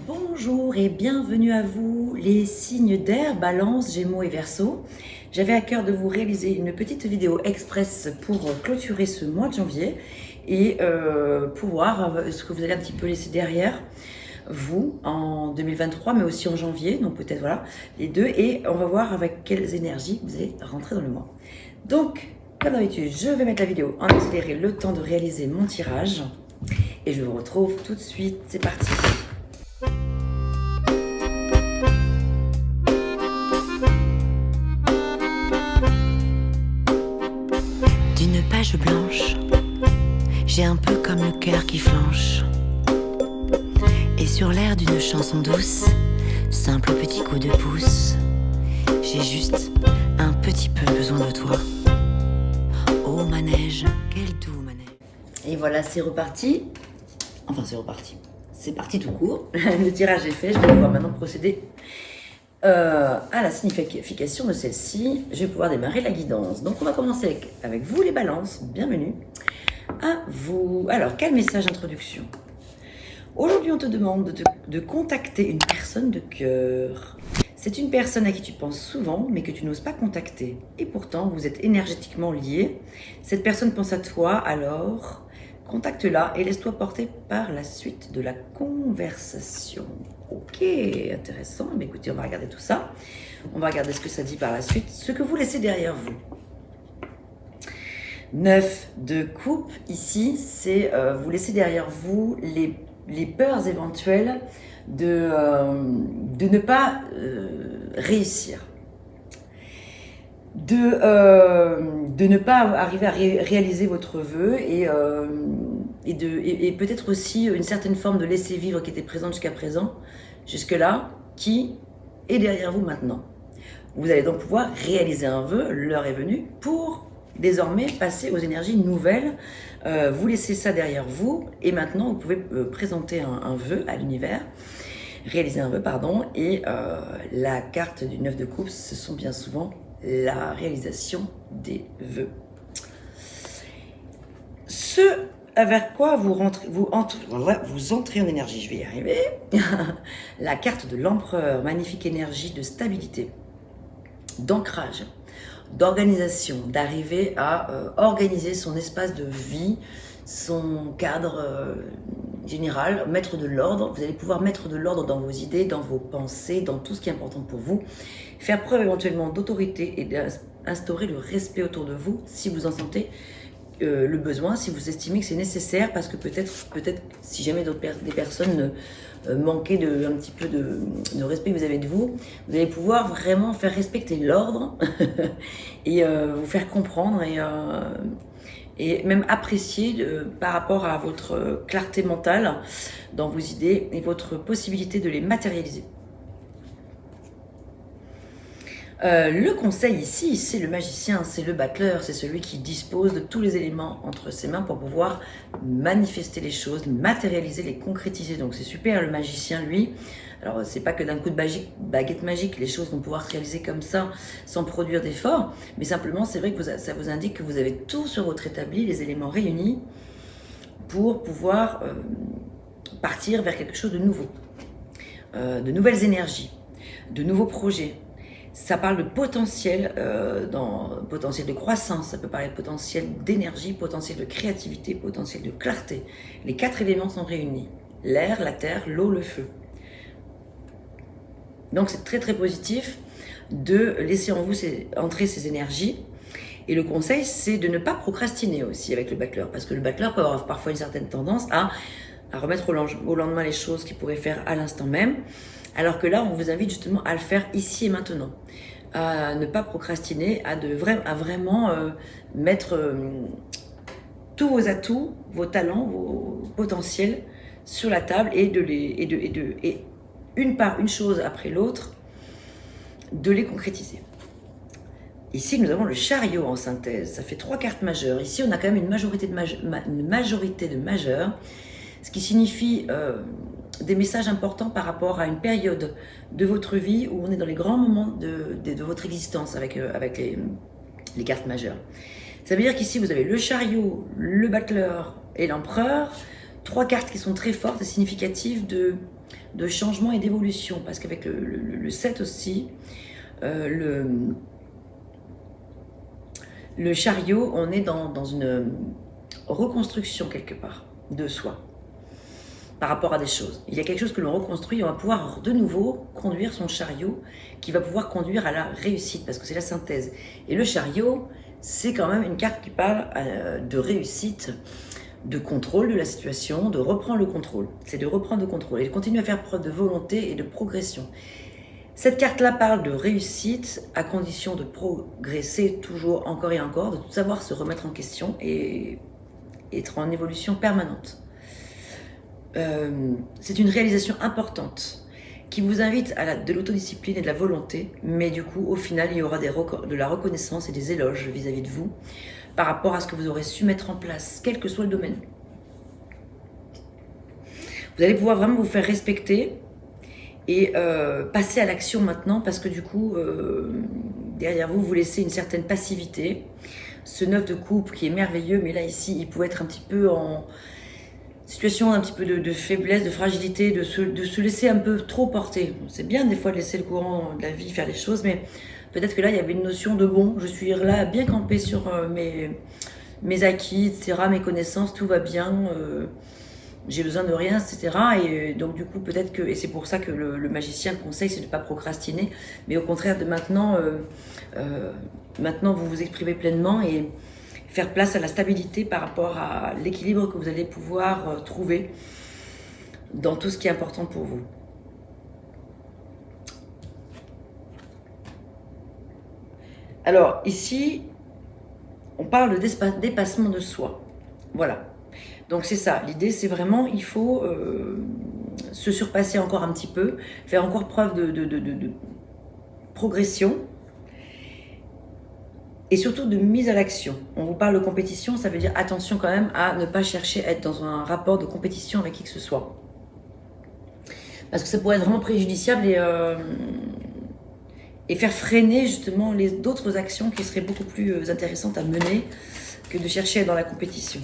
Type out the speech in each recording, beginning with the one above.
Bonjour et bienvenue à vous, les signes d'air, Balance, Gémeaux et Verseau. J'avais à cœur de vous réaliser une petite vidéo express pour clôturer ce mois de janvier et pour voir ce que vous allez un petit peu laisser derrière vous en 2023, mais aussi en janvier, donc peut-être voilà, les deux, et on va voir avec quelles énergies vous allez rentrer dans le mois. Donc, comme d'habitude, je vais mettre la vidéo en accéléré, le temps de réaliser mon tirage, et je vous retrouve tout de suite, c'est parti. D'une page blanche, j'ai un peu comme le cœur qui flanche. Et sur l'air d'une chanson douce, simple petit coup de pouce, j'ai juste un petit peu besoin de toi. Oh manège, quel doux manège. Et voilà, c'est reparti. Enfin, c'est reparti. C'est parti tout court. Le tirage est fait. Je vais pouvoir maintenant procéder à la signification de celle-ci. Je vais pouvoir démarrer la guidance. Donc, on va commencer avec vous, les balances. Bienvenue à vous. Alors, quel message introduction? Aujourd'hui, on te demande de contacter une personne de cœur. C'est une personne à qui tu penses souvent, mais que tu n'oses pas contacter. Et pourtant, vous êtes énergétiquement liés. Cette personne pense à toi, alors contacte-la et laisse-toi porter par la suite de la conversation. Ok, intéressant. Mais écoutez, on va regarder tout ça. On va regarder ce que ça dit par la suite. Ce que vous laissez derrière vous. 9 de coupe, ici, c'est vous laissez derrière vous les peurs éventuelles de ne pas réussir, de ne pas arriver à réaliser votre vœu et peut-être aussi une certaine forme de laisser vivre qui était présente jusque-là, qui est derrière vous maintenant. Vous allez donc pouvoir réaliser un vœu, l'heure est venue, pour désormais passer aux énergies nouvelles. Vous laissez ça derrière vous et maintenant vous pouvez présenter un vœu à l'univers, réaliser un vœu, pardon, et la carte du 9 de coupe, ce sont bien souvent la réalisation des vœux. Ce avec quoi vous entrez en énergie, je vais y arriver. La carte de l'empereur, magnifique énergie de stabilité, d'ancrage, d'organisation, d'arriver à organiser son espace de vie, son cadre général, mettre de l'ordre. Vous allez pouvoir mettre de l'ordre dans vos idées, dans vos pensées, dans tout ce qui est important pour vous. Faire preuve éventuellement d'autorité et d'instaurer le respect autour de vous si vous en sentez le besoin, si vous estimez que c'est nécessaire, parce que peut-être si jamais des personnes manquaient un petit peu de respect que vous avez de vous, vous allez pouvoir vraiment faire respecter l'ordre et vous faire comprendre et même apprécier par rapport à votre clarté mentale dans vos idées et votre possibilité de les matérialiser. Le conseil ici, c'est le magicien, c'est le battleur, c'est celui qui dispose de tous les éléments entre ses mains pour pouvoir manifester les choses, matérialiser, les concrétiser. Donc c'est super, le magicien, lui. Alors c'est pas que d'un coup de baguette magique, les choses vont pouvoir se réaliser comme ça, sans produire d'efforts, mais simplement c'est vrai que ça vous indique que vous avez tout sur votre établi, les éléments réunis, pour pouvoir partir vers quelque chose de nouveau, de nouvelles énergies, de nouveaux projets. Ça parle de potentiel, potentiel de croissance, ça peut parler de potentiel d'énergie, potentiel de créativité, potentiel de clarté. Les 4 éléments sont réunis. L'air, la terre, l'eau, le feu. Donc c'est très très positif de laisser en vous entrer ces énergies. Et le conseil, c'est de ne pas procrastiner aussi avec le battleur, parce que le battleur peut avoir parfois une certaine tendance à remettre au lendemain les choses qu'il pourrait faire à l'instant même. Alors que là, on vous invite justement à le faire ici et maintenant, à ne pas procrastiner, à vraiment mettre tous vos atouts, vos talents, vos potentiels sur la table et une chose après l'autre, de les concrétiser. Ici, nous avons le chariot en synthèse. Ça fait 3 cartes majeures. Ici, on a quand même une majorité de majeurs, ce qui signifie des messages importants par rapport à une période de votre vie où on est dans les grands moments de votre existence avec les cartes majeures. Ça veut dire qu'ici, vous avez le chariot, le battleur et l'empereur. 3 cartes qui sont très fortes et significatives de changement et d'évolution. Parce qu'avec le 7 aussi, le chariot, on est dans une reconstruction quelque part de soi par rapport à des choses. Il y a quelque chose que l'on reconstruit et on va pouvoir de nouveau conduire son chariot qui va pouvoir conduire à la réussite parce que c'est la synthèse. Et le chariot, c'est quand même une carte qui parle de réussite, de contrôle de la situation, de reprendre le contrôle. C'est de reprendre le contrôle et de continuer à faire preuve de volonté et de progression. Cette carte-là parle de réussite à condition de progresser toujours, encore et encore, de tout savoir se remettre en question et être en évolution permanente. C'est une réalisation importante qui vous invite à de l'autodiscipline et de la volonté, mais du coup, au final, il y aura de la reconnaissance et des éloges vis-à-vis de vous par rapport à ce que vous aurez su mettre en place, quel que soit le domaine. Vous allez pouvoir vraiment vous faire respecter et passer à l'action maintenant parce que du coup, derrière vous, vous laissez une certaine passivité. Ce 9 de coupe qui est merveilleux, mais là ici, il pouvait être un petit peu en situation un petit peu de faiblesse, de fragilité, de se laisser un peu trop porter. C'est bien des fois de laisser le courant de la vie faire les choses, mais peut-être que là, il y avait une notion de bon, je suis là bien campée sur mes acquis, etc., mes connaissances, tout va bien, j'ai besoin de rien, etc. Et donc du coup, peut-être que, et c'est pour ça que le magicien conseille, c'est de ne pas procrastiner, mais au contraire de maintenant, maintenant vous vous exprimez pleinement et faire place à la stabilité par rapport à l'équilibre que vous allez pouvoir trouver dans tout ce qui est important pour vous. Alors ici, on parle de dépassement de soi. Voilà. Donc c'est ça, l'idée c'est vraiment, il faut se surpasser encore un petit peu, faire encore preuve de progression et surtout de mise à l'action. On vous parle de compétition, ça veut dire attention quand même à ne pas chercher à être dans un rapport de compétition avec qui que ce soit. Parce que ça pourrait être vraiment préjudiciable et faire freiner justement d'autres actions qui seraient beaucoup plus intéressantes à mener que de chercher à être dans la compétition.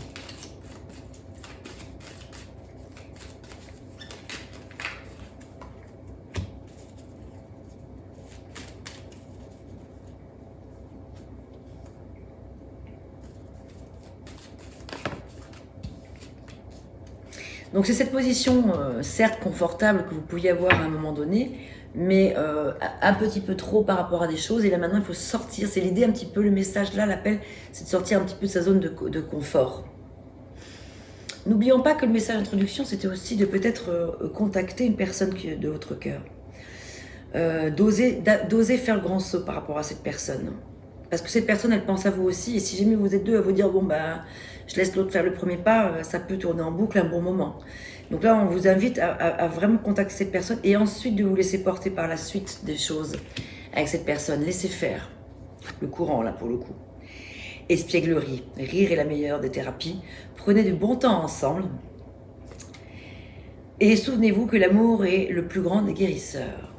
Donc c'est cette position, certes confortable, que vous pouviez avoir à un moment donné, mais un petit peu trop par rapport à des choses. Et là maintenant, il faut sortir. C'est l'idée un petit peu, le message là, l'appel, c'est de sortir un petit peu de sa zone de confort. N'oublions pas que le message d'introduction, c'était aussi de peut-être contacter une personne de votre cœur. D'oser faire le grand saut par rapport à cette personne. Parce que cette personne, elle pense à vous aussi. Et si jamais vous êtes deux à vous dire, bon, bah, je laisse l'autre faire le premier pas, ça peut tourner en boucle un bon moment. Donc là, on vous invite à vraiment contacter cette personne et ensuite de vous laisser porter par la suite des choses avec cette personne. Laissez faire le courant, là, pour le coup. Espièglerie, rire est la meilleure des thérapies. Prenez du bon temps ensemble. Et souvenez-vous que l'amour est le plus grand des guérisseurs.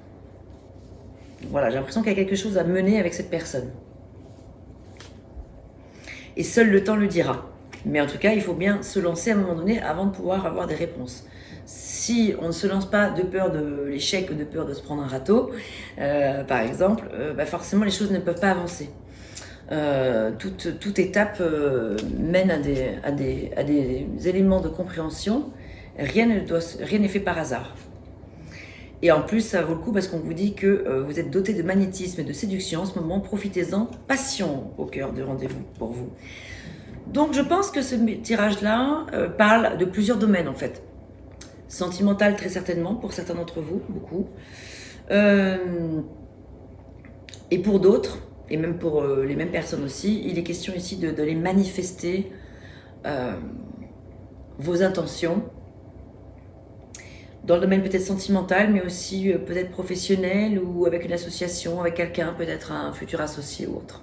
Voilà, j'ai l'impression qu'il y a quelque chose à mener avec cette personne. Et seul le temps le dira. Mais en tout cas, il faut bien se lancer à un moment donné avant de pouvoir avoir des réponses. Si on ne se lance pas de peur de l'échec ou de peur de se prendre un râteau, par exemple, bah forcément les choses ne peuvent pas avancer. Toute étape mène à des éléments de compréhension. Rien n'est fait par hasard. Et en plus, ça vaut le coup parce qu'on vous dit que vous êtes doté de magnétisme et de séduction en ce moment. Profitez-en, passion au cœur de rendez-vous pour vous. Donc je pense que ce tirage-là parle de plusieurs domaines en fait. Sentimental très certainement, pour certains d'entre vous, beaucoup. Et pour d'autres, et même pour les mêmes personnes aussi, il est question ici de les manifester vos intentions, dans le domaine peut-être sentimental, mais aussi peut-être professionnel ou avec une association, avec quelqu'un, peut-être un futur associé ou autre.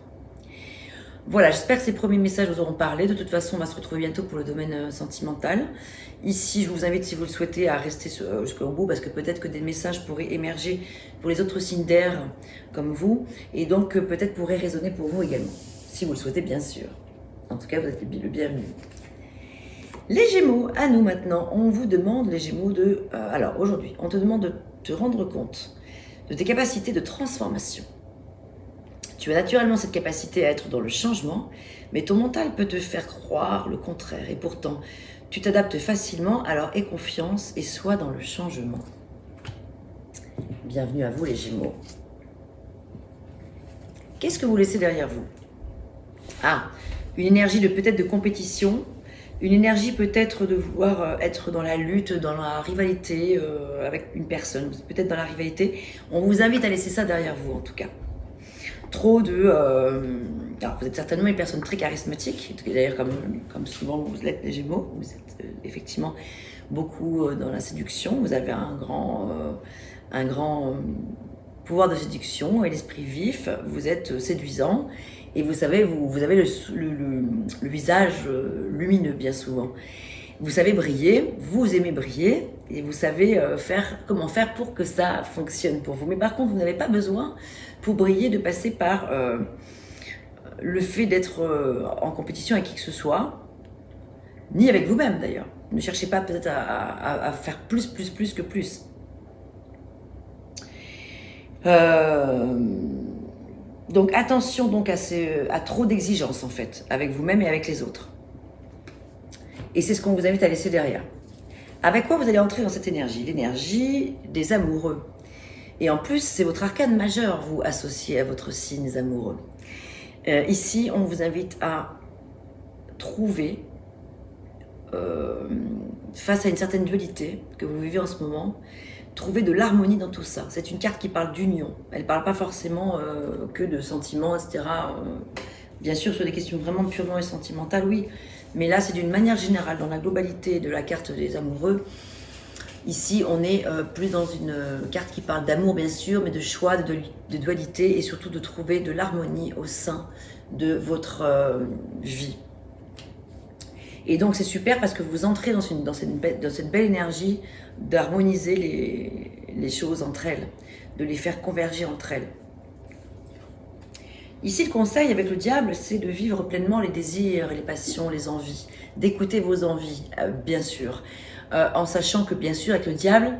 Voilà, j'espère que ces premiers messages vous auront parlé. De toute façon, on va se retrouver bientôt pour le domaine sentimental. Ici, je vous invite, si vous le souhaitez, à rester jusqu'au bout, parce que peut-être que des messages pourraient émerger pour les autres signes d'air comme vous, et donc peut-être pourraient résonner pour vous également, si vous le souhaitez, bien sûr. En tout cas, vous êtes le bienvenu. Les Gémeaux, à nous maintenant, on vous demande, les Gémeaux, alors aujourd'hui, on te demande de te rendre compte de tes capacités de transformation. Tu as naturellement cette capacité à être dans le changement, mais ton mental peut te faire croire le contraire. Et pourtant, tu t'adaptes facilement, alors aie confiance et sois dans le changement. Bienvenue à vous les Gémeaux. Qu'est-ce que vous laissez derrière vous? Ah, une énergie de peut-être de compétition, une énergie peut-être de vouloir être dans la lutte, dans la rivalité avec une personne, peut-être dans la rivalité. On vous invite à laisser ça derrière vous en tout cas. Trop de... alors vous êtes certainement une personne très charismatique, d'ailleurs comme souvent vous l'êtes les Gémeaux, vous êtes effectivement beaucoup dans la séduction, vous avez un grand pouvoir de séduction et l'esprit vif, vous êtes séduisant et vous savez, vous avez le visage lumineux bien souvent. Vous savez briller, vous aimez briller et vous savez comment faire pour que ça fonctionne pour vous. Mais par contre, vous n'avez pas besoin pour briller de passer par le fait d'être en compétition avec qui que ce soit, ni avec vous-même d'ailleurs. Ne cherchez pas peut-être à faire plus que plus. Donc attention donc à trop d'exigences en fait, avec vous-même et avec les autres. Et c'est ce qu'on vous invite à laisser derrière. Avec quoi vous allez entrer dans cette énergie? L'énergie des amoureux. Et en plus, c'est votre arcane majeur, vous, associé à votre signe amoureux. Ici, on vous invite à trouver, face à une certaine dualité que vous vivez en ce moment, trouver de l'harmonie dans tout ça. C'est une carte qui parle d'union. Elle ne parle pas forcément que de sentiments, etc. Bien sûr, sur des questions vraiment purement et sentimentales, oui. Mais là, c'est d'une manière générale, dans la globalité de la carte des amoureux. Ici, on est plus dans une carte qui parle d'amour, bien sûr, mais de choix, de dualité et surtout de trouver de l'harmonie au sein de votre vie. Et donc, c'est super parce que vous entrez dans cette belle énergie d'harmoniser les choses entre elles, de les faire converger entre elles. Ici, le conseil avec le diable, c'est de vivre pleinement les désirs, les passions, les envies, d'écouter vos envies, bien sûr. En sachant que, bien sûr, avec le diable,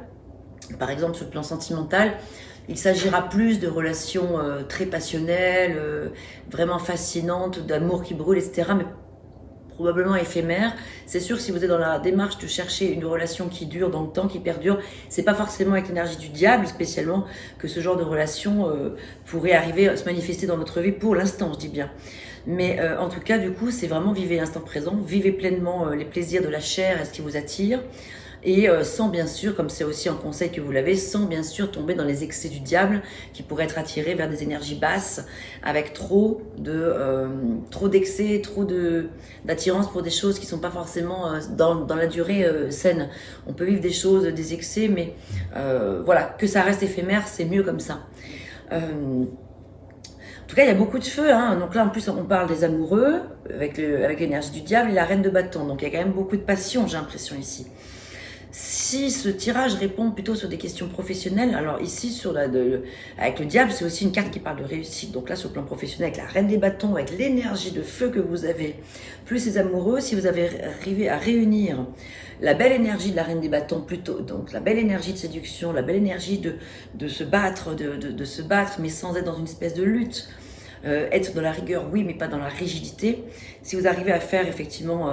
par exemple, sur le plan sentimental, il s'agira plus de relations très passionnelles, vraiment fascinantes, d'amour qui brûle, etc., mais probablement éphémère. C'est sûr que si vous êtes dans la démarche de chercher une relation qui dure dans le temps, qui perdure, c'est pas forcément avec l'énergie du diable spécialement que ce genre de relation pourrait arriver à se manifester dans votre vie pour l'instant, je dis bien. Mais en tout cas, du coup, c'est vraiment vivez l'instant présent, vivez pleinement les plaisirs de la chair et ce qui vous attire. Et sans bien sûr, comme c'est aussi un conseil que vous l'avez, sans bien sûr tomber dans les excès du diable qui pourraient être attirés vers des énergies basses avec trop d'excès, trop d'attirance pour des choses qui ne sont pas forcément dans la durée saine. On peut vivre des choses, des excès, mais voilà, que ça reste éphémère, c'est mieux comme ça. En tout cas, il y a beaucoup de feu, hein. Donc là, en plus, on parle des amoureux avec l'énergie du diable et la reine de bâton. Donc il y a quand même beaucoup de passion, j'ai l'impression ici. Si ce tirage répond plutôt sur des questions professionnelles, alors ici, avec le diable, c'est aussi une carte qui parle de réussite. Donc là, sur le plan professionnel, avec la reine des bâtons, avec l'énergie de feu que vous avez, plus les amoureux, si vous avez arrivé à réunir la belle énergie de la reine des bâtons, plutôt, donc la belle énergie de séduction, la belle énergie de se battre, de se battre, mais sans être dans une espèce de lutte, être dans la rigueur, oui, mais pas dans la rigidité. Si vous arrivez à faire effectivement...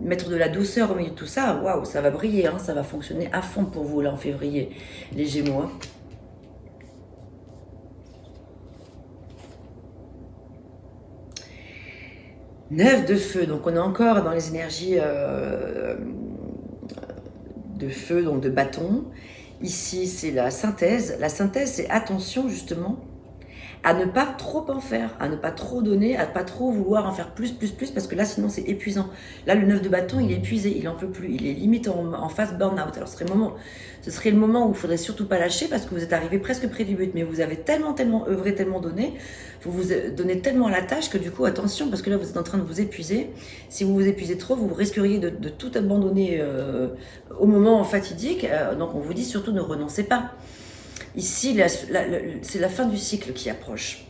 mettre de la douceur au milieu de tout ça, waouh, ça va briller, hein, ça va fonctionner à fond pour vous là en février, les Gémeaux. Hein. Neuf de feu, donc on est encore dans les énergies de feu, donc de bâton. Ici, c'est la synthèse. La synthèse, c'est attention justement à ne pas trop en faire, à ne pas trop donner, à ne pas trop vouloir en faire plus, parce que là, sinon, c'est épuisant. Là, le 9 de bâton, il est épuisé, il n'en peut plus, il est limite en phase burn-out. Alors, ce serait le moment où il ne faudrait surtout pas lâcher, parce que vous êtes arrivé presque près du but, mais vous avez tellement œuvré, tellement donné, vous vous donnez tellement à la tâche que du coup, attention, parce que là, vous êtes en train de vous épuiser. Si vous vous épuisez trop, vous risqueriez de tout abandonner au moment fatidique. Donc, on vous dit surtout ne renoncez pas. Ici, c'est la fin du cycle qui approche.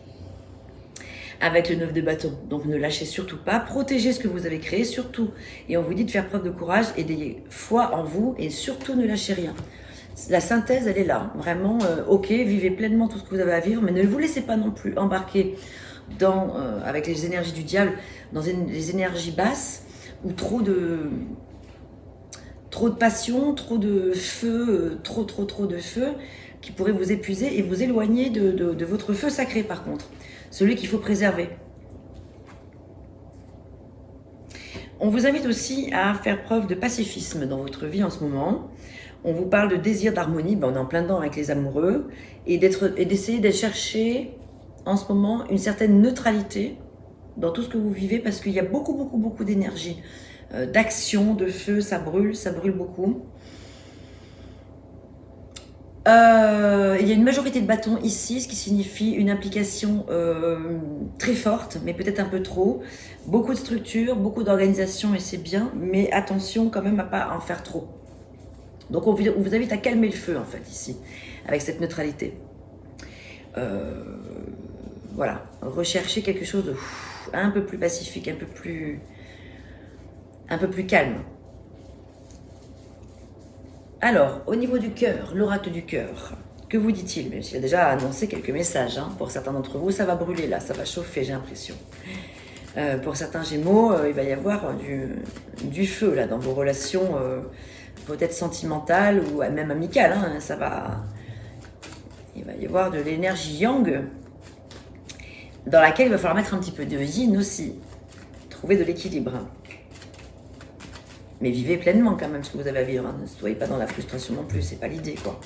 avec le 9 de bâton. Donc ne lâchez surtout pas, protégez ce que vous avez créé, surtout. Et on vous dit de faire preuve de courage et d'ayez foi en vous et surtout ne lâchez rien. La synthèse, elle est là. Vraiment, ok, vivez pleinement tout ce que vous avez à vivre, mais ne vous laissez pas non plus embarquer avec les énergies du diable, dans les énergies basses, ou trop de passion, trop de feu, trop de feu, qui pourrait vous épuiser et vous éloigner de votre feu sacré par contre, celui qu'il faut préserver. On vous invite aussi à faire preuve de pacifisme dans votre vie en ce moment. On vous parle de désir d'harmonie, on est en plein dedans avec les amoureux, et d'essayer de chercher en ce moment une certaine neutralité dans tout ce que vous vivez, parce qu'il y a beaucoup d'énergie, d'action, de feu, ça brûle beaucoup. Il y a une majorité de bâtons ici, ce qui signifie une implication très forte, mais peut-être un peu trop. Beaucoup de structures, beaucoup d'organisation, et c'est bien, mais attention quand même à pas en faire trop. Donc on vous invite à calmer le feu en fait ici, avec cette neutralité. Voilà, recherchez quelque chose de un peu plus pacifique, un peu plus calme. Alors, au niveau du cœur, l'oracle du cœur, que vous dit-il? Même s'il a déjà annoncé quelques messages, hein, pour certains d'entre vous, ça va brûler là, ça va chauffer, j'ai l'impression. Pour certains Gémeaux, il va y avoir du feu là dans vos relations, peut-être sentimentales ou même amicales. Hein, il va y avoir de l'énergie yang dans laquelle il va falloir mettre un petit peu de yin aussi, trouver de l'équilibre. Mais vivez pleinement quand même ce que vous avez à vivre. Hein. Ne soyez pas dans la frustration non plus, c'est pas l'idée quoi.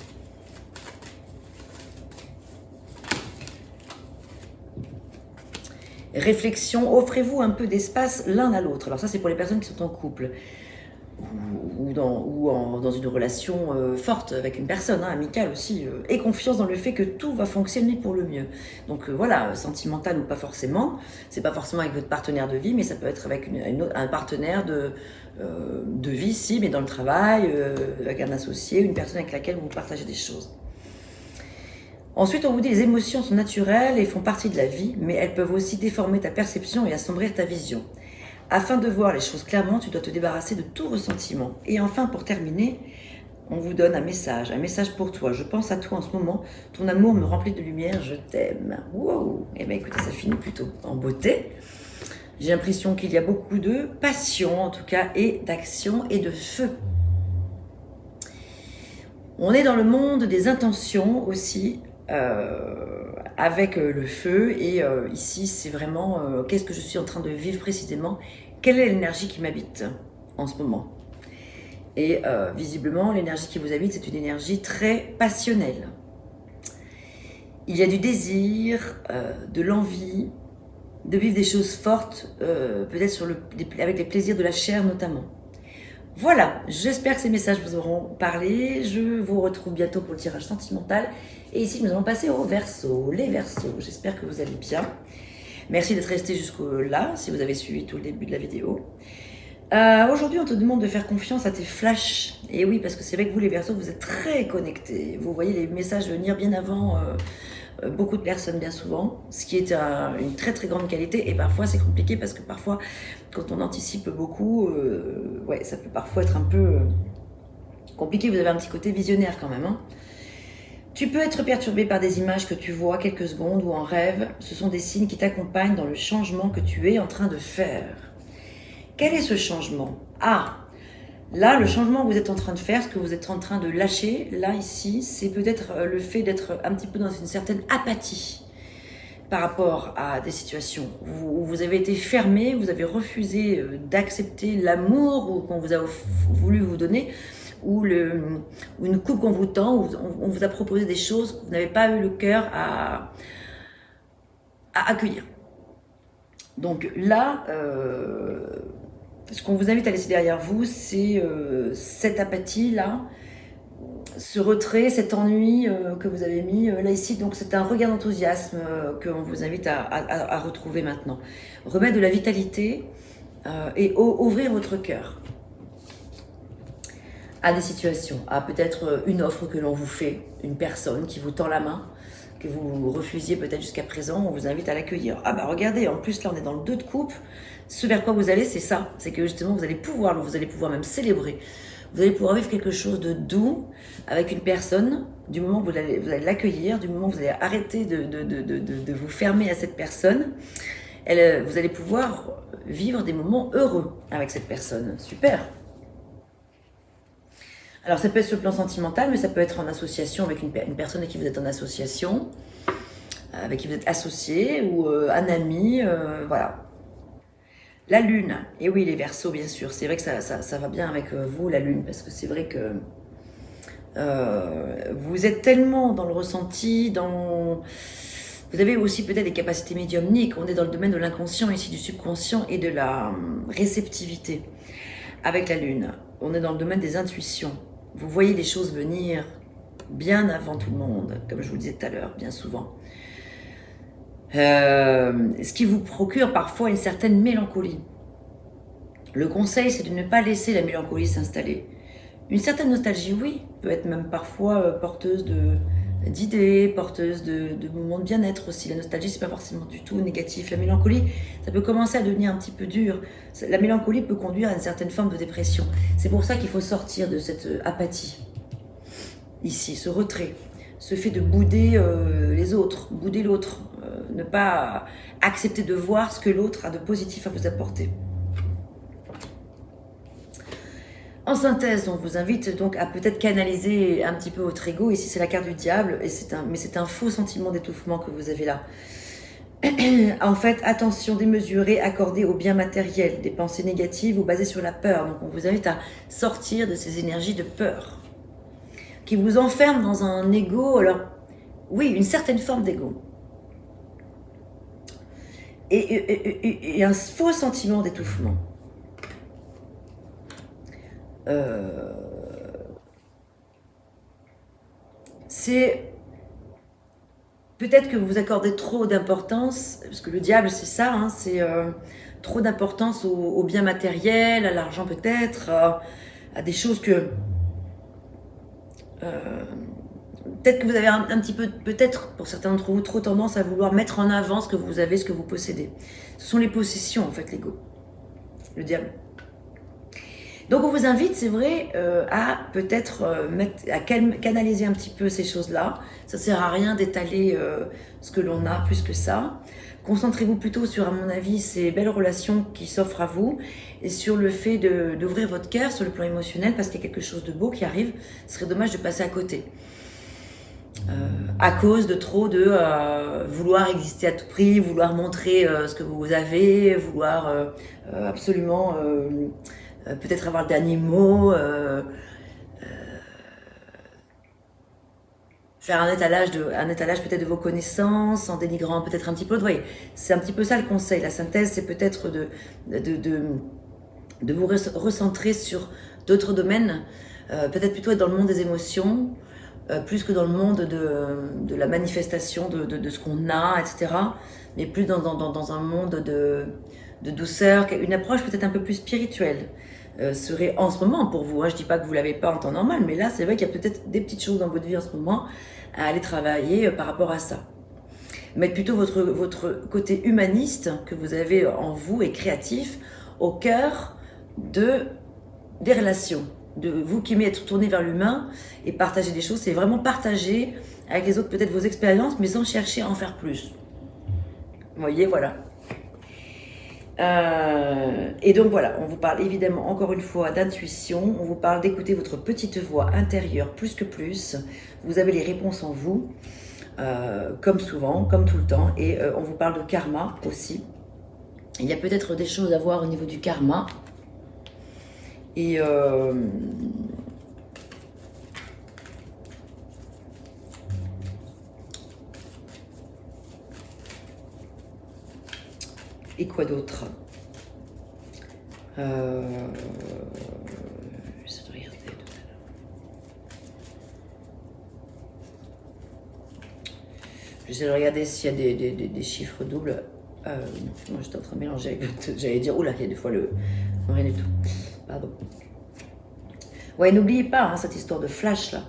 Réflexion, offrez-vous un peu d'espace l'un à l'autre. Alors ça c'est pour les personnes qui sont en couple ou dans une relation forte avec une personne, hein, amicale aussi. Et confiance dans le fait que tout va fonctionner pour le mieux. Donc voilà, sentimental ou pas forcément. C'est pas forcément avec votre partenaire de vie, mais ça peut être avec un partenaire de vie, si, mais dans le travail, avec un associé, une personne avec laquelle vous partagez des choses. Ensuite, on vous dit les émotions sont naturelles et font partie de la vie, mais elles peuvent aussi déformer ta perception et assombrir ta vision. Afin de voir les choses clairement, tu dois te débarrasser de tout ressentiment. Et enfin, pour terminer, on vous donne un message pour toi. Je pense à toi en ce moment, ton amour me remplit de lumière, je t'aime. Wow. Eh bien écoutez, ça finit plutôt en beauté. J'ai l'impression qu'il y a beaucoup de passion en tout cas, et d'action et de feu. On est dans le monde des intentions aussi, avec le feu, et ici c'est vraiment qu'est-ce que je suis en train de vivre précisément, quelle est l'énergie qui m'habite en ce moment. Et visiblement l'énergie qui vous habite c'est une énergie très passionnelle. Il y a du désir, de l'envie de vivre des choses fortes, peut-être avec les plaisirs de la chair notamment. Voilà, j'espère que ces messages vous auront parlé. Je vous retrouve bientôt pour le tirage sentimental. Et ici, nous allons passer aux Verseaux. Les Verseaux, j'espère que vous allez bien. Merci d'être resté jusqu'au-là, si vous avez suivi tout le début de la vidéo. Aujourd'hui, on te demande de faire confiance à tes flashs. Et oui, parce que c'est vrai que vous, les Verseaux, vous êtes très connectés. Vous voyez les messages venir bien avant beaucoup de personnes, bien souvent. Ce qui est une très très grande qualité. Et parfois, c'est compliqué parce que parfois, quand on anticipe beaucoup, ouais, ça peut parfois être un peu compliqué. Vous avez un petit côté visionnaire quand même, hein. Tu peux être perturbé par des images que tu vois quelques secondes ou en rêve. Ce sont des signes qui t'accompagnent dans le changement que tu es en train de faire. Quel est ce changement? Ah, là, le changement que vous êtes en train de faire, ce que vous êtes en train de lâcher, là, ici, c'est peut-être le fait d'être un petit peu dans une certaine apathie par rapport à des situations. Vous avez été fermé, vous avez refusé d'accepter l'amour qu'on vous a voulu vous donner, ou une coupe qu'on vous tend, où on vous a proposé des choses, vous n'avez pas eu le cœur à accueillir. Donc là, ce qu'on vous invite à laisser derrière vous, c'est cette apathie-là, ce retrait, cet ennui que vous avez mis là ici. Donc c'est un regain d'enthousiasme qu'on vous invite à retrouver maintenant. Remettre de la vitalité et ouvrir votre cœur à des situations, à peut-être une offre que l'on vous fait, une personne qui vous tend la main, que vous refusiez peut-être jusqu'à présent, on vous invite à l'accueillir. Ah bah regardez, en plus là on est dans le 2 de coupe, ce vers quoi vous allez c'est ça, c'est que justement vous allez pouvoir même célébrer, vous allez pouvoir vivre quelque chose de doux avec une personne, du moment où vous allez l'accueillir, du moment où vous allez arrêter de vous fermer à cette personne, vous allez pouvoir vivre des moments heureux avec cette personne, super. Alors ça peut être sur le plan sentimental, mais ça peut être en association avec une personne avec qui vous êtes en association, avec qui vous êtes associé, ou un ami, voilà. La lune, et oui les Verseaux bien sûr, c'est vrai que ça va bien avec vous la lune, parce que c'est vrai que vous êtes tellement dans le ressenti, vous avez aussi peut-être des capacités médiumniques, on est dans le domaine de l'inconscient ici, du subconscient et de la réceptivité avec la lune. On est dans le domaine des intuitions. Vous voyez les choses venir bien avant tout le monde, comme je vous le disais tout à l'heure, bien souvent. Ce qui vous procure parfois une certaine mélancolie. Le conseil, c'est de ne pas laisser la mélancolie s'installer. Une certaine nostalgie, oui, peut être même parfois porteuse d'idées, porteuse de moments de bien-être aussi. La nostalgie, c'est pas forcément du tout négatif. La mélancolie, ça peut commencer à devenir un petit peu dur. La mélancolie peut conduire à une certaine forme de dépression. C'est pour ça qu'il faut sortir de cette apathie. Ici, ce retrait, ce fait de bouder les autres, bouder l'autre, ne pas accepter de voir ce que l'autre a de positif à vous apporter. En synthèse, on vous invite donc à peut-être canaliser un petit peu votre ego. Ici, c'est la carte du diable, mais c'est un faux sentiment d'étouffement que vous avez là. En fait, attention démesurée accordée au bien matériel, des pensées négatives ou basées sur la peur. Donc, on vous invite à sortir de ces énergies de peur qui vous enferment dans un ego. Alors, oui, une certaine forme d'ego. Et un faux sentiment d'étouffement. C'est peut-être que vous accordez trop d'importance, parce que le diable c'est ça, hein, c'est trop d'importance au bien matériel, à l'argent peut-être, à des choses que peut-être que vous avez un petit peu, peut-être pour certains d'entre vous, trop tendance à vouloir mettre en avant ce que vous avez, ce que vous possédez. Ce sont les possessions en fait, l'ego, le diable. Donc on vous invite, c'est vrai, à peut-être canaliser un petit peu ces choses-là. Ça ne sert à rien d'étaler ce que l'on a plus que ça. Concentrez-vous plutôt sur, à mon avis, ces belles relations qui s'offrent à vous et sur le fait d'ouvrir votre cœur sur le plan émotionnel parce qu'il y a quelque chose de beau qui arrive. Ce serait dommage de passer à côté. À cause de trop de vouloir exister à tout prix, vouloir montrer ce que vous avez, vouloir absolument... peut-être avoir le dernier mot, faire un étalage peut-être de vos connaissances, en dénigrant peut-être un petit peu. Vous voyez, c'est un petit peu ça le conseil. La synthèse, c'est peut-être de vous recentrer sur d'autres domaines, peut-être plutôt être dans le monde des émotions, plus que dans le monde de la manifestation de ce qu'on a, etc. Mais plus dans un monde de douceur, une approche peut-être un peu plus spirituelle. Serait en ce moment pour vous, hein. Je ne dis pas que vous ne l'avez pas en temps normal, mais là c'est vrai qu'il y a peut-être des petites choses dans votre vie en ce moment à aller travailler par rapport à ça. Mettre plutôt votre côté humaniste que vous avez en vous et créatif au cœur des relations. De vous qui aimez être tourné vers l'humain et partager des choses, c'est vraiment partager avec les autres peut-être vos expériences, mais sans chercher à en faire plus. Vous voyez, voilà. Et donc voilà, on vous parle évidemment encore une fois d'intuition, on vous parle d'écouter votre petite voix intérieure plus que plus. Vous avez les réponses en vous, comme souvent, comme tout le temps, et on vous parle de karma aussi. Il y a peut-être des choses à voir au niveau du karma. Et quoi d'autre? J'essaie de regarder tout à l'heure. J'essaie de regarder s'il y a des chiffres doubles. Non, moi j'étais en train de mélanger avec j'allais dire, oula, il y a des fois le... Non, rien du tout. Pardon. Ouais, n'oubliez pas hein, cette histoire de flash là.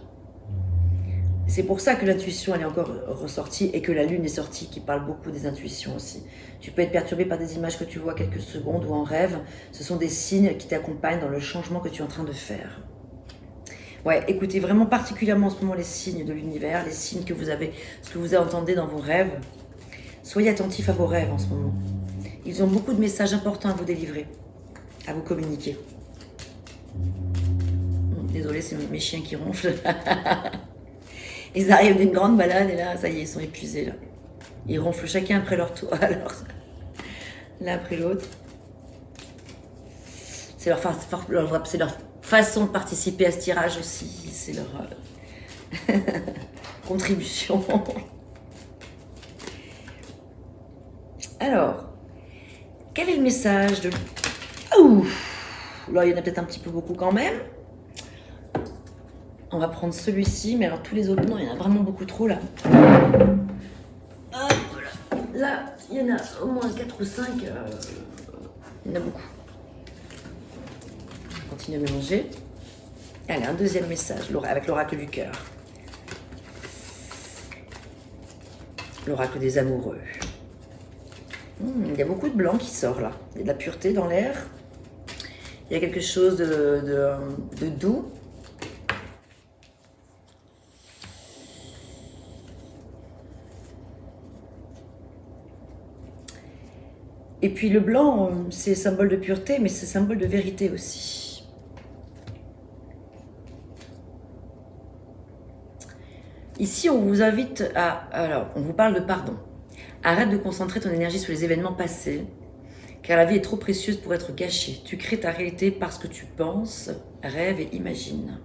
C'est pour ça que l'intuition, elle est encore ressortie et que la lune est sortie, qui parle beaucoup des intuitions aussi. Tu peux être perturbé par des images que tu vois quelques secondes ou en rêve. Ce sont des signes qui t'accompagnent dans le changement que tu es en train de faire. Ouais, écoutez vraiment particulièrement en ce moment les signes de l'univers, les signes que vous avez, ce que vous entendez dans vos rêves. Soyez attentifs à vos rêves en ce moment. Ils ont beaucoup de messages importants à vous délivrer, à vous communiquer. Désolée, c'est mes chiens qui ronflent. Ils arrivent d'une grande balade et là, ça y est, ils sont épuisés. Là. Ils ronflent chacun après leur tour. Alors, l'un après l'autre. C'est leur façon de participer à ce tirage aussi. C'est leur contribution. Alors, quel est le message de... Ouh, là, il y en a peut-être un petit peu beaucoup quand même. On va prendre celui-ci, mais alors tous les autres, non, il y en a vraiment beaucoup trop là. Hop, là, il y en a au moins 4 ou 5. Il y en a beaucoup. Je continue à mélanger. Allez, un deuxième message avec l'oracle du cœur. L'oracle des amoureux. Il y a beaucoup de blanc qui sort là. Il y a de la pureté dans l'air. Il y a quelque chose de doux. Et puis le blanc, c'est symbole de pureté, mais c'est symbole de vérité aussi. Ici, on vous invite à... Alors, on vous parle de pardon. Arrête de concentrer ton énergie sur les événements passés, car la vie est trop précieuse pour être gâchée. Tu crées ta réalité parce que tu penses, rêves et imagines.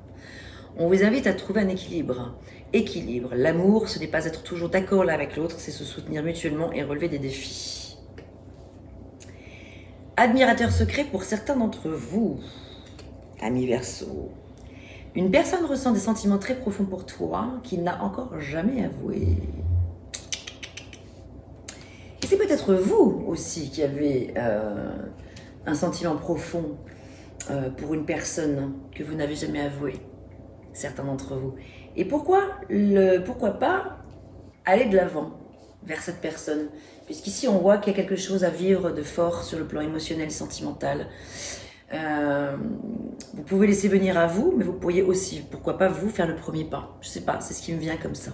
On vous invite à trouver un équilibre. Équilibre. L'amour, ce n'est pas être toujours d'accord l'un avec l'autre, c'est se soutenir mutuellement et relever des défis. Admirateur secret pour certains d'entre vous, amis Verseau. Une personne ressent des sentiments très profonds pour toi qu'il n'a encore jamais avoué. Et c'est peut-être vous aussi qui avez un sentiment profond pour une personne que vous n'avez jamais avoué, certains d'entre vous. Et pourquoi pas aller de l'avant vers cette personne, puisqu'ici on voit qu'il y a quelque chose à vivre de fort sur le plan émotionnel et sentimental. Vous pouvez laisser venir à vous, mais vous pourriez aussi, pourquoi pas vous, faire le premier pas. Je sais pas, c'est ce qui me vient comme ça.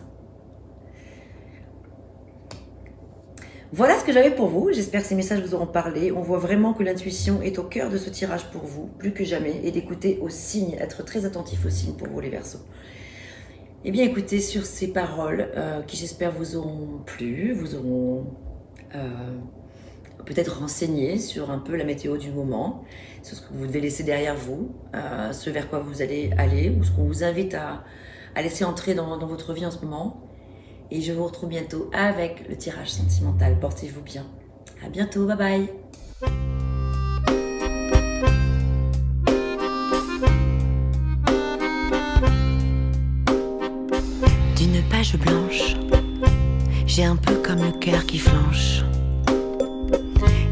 Voilà ce que j'avais pour vous, j'espère que ces messages vous auront parlé. On voit vraiment que l'intuition est au cœur de ce tirage pour vous, plus que jamais, et d'écouter aux signes, être très attentif aux signes pour vous les Verseaux. Eh bien écoutez, sur ces paroles qui j'espère vous auront plu, vous auront peut-être renseigné sur un peu la météo du moment, sur ce que vous devez laisser derrière vous, ce vers quoi vous allez aller, ou ce qu'on vous invite à laisser entrer dans votre vie en ce moment. Et je vous retrouve bientôt avec le tirage sentimental. Portez-vous bien. À bientôt, bye bye. D'une page blanche, j'ai un peu comme le cœur qui flanche.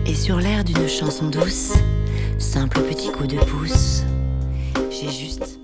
Et sur l'air d'une chanson douce, simple petit coup de pouce, j'ai juste...